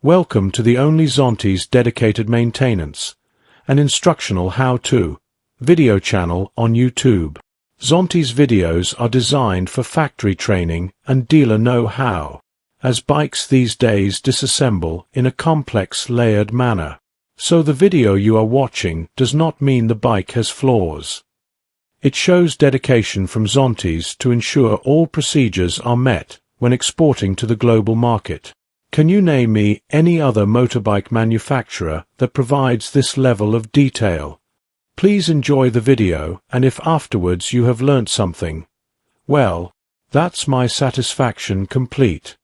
Welcome to the only Zontes dedicated maintenance and instructional how-to video channel on YouTube. Zontes videos are designed for factory training and dealer know-how, as bikes these days disassemble in a complex layered manner. So the video you are watching does not mean the bike has flaws. It shows dedication from Zontes to ensure all procedures are met when exporting to the global market. Can you name me any other motorbike manufacturer that provides this level of detail? Please enjoy the video, and if afterwards you have learnt something, well, that's my satisfaction complete.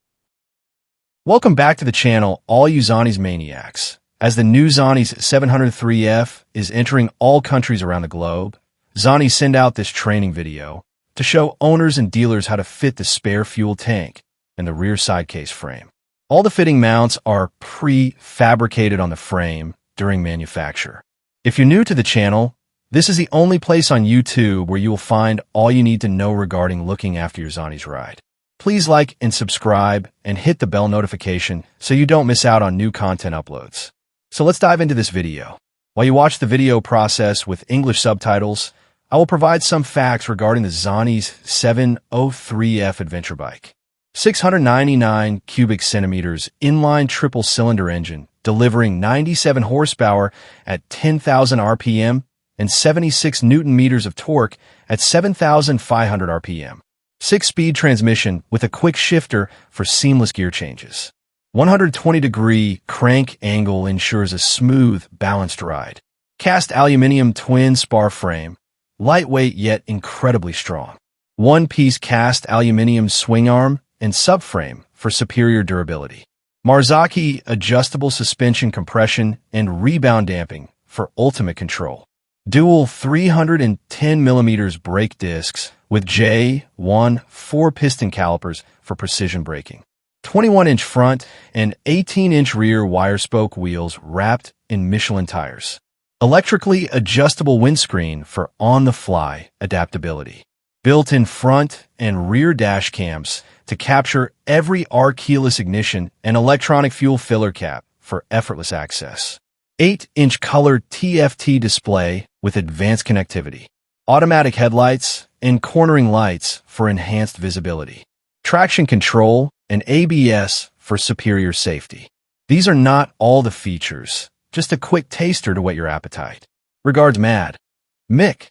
Welcome back to the channel, all you Zontes maniacs. As the new Zontes 703F is entering all countries around the globe, Zontes send out this training video to show owners and dealers how to fit the spare fuel tank and the rear side case frame. All the fitting mounts are pre-fabricated on the frame during manufacture. If you're new to the channel, this is the only place on YouTube where you will find all you need to know regarding looking after your Zontes ride. Please like and subscribe and hit the bell notification so you don't miss out on new content uploads. So let's dive into this video. While you watch the video process with English subtitles, I will provide some facts regarding the Zontes 703F adventure bike. 699 cubic centimeters inline triple cylinder engine delivering 97 horsepower at 10,000 RPM and 76 Newton meters of torque at 7,500 RPM. 6-speed transmission with a quick shifter for seamless gear changes. 120-degree crank angle ensures a smooth, balanced ride. Cast aluminum twin spar frame, lightweight yet incredibly strong. One-piece cast aluminum swing arm and subframe for superior durability. Marzocchi adjustable suspension compression and rebound damping for ultimate control. Dual 310mm brake discs with J1 4-piston calipers for precision braking. 21-inch front and 18-inch rear wire spoke wheels wrapped in Michelin tires. Electrically adjustable windscreen for on-the-fly adaptability. Built-in front and rear dash cams to capture every keyless ignition and electronic fuel filler cap for effortless access. 8-inch color TFT display with advanced connectivity. Automatic headlights and cornering lights for enhanced visibility. Traction control and ABS for superior safety. These are not all the features, just a quick taster to whet your appetite. Regards, Mick.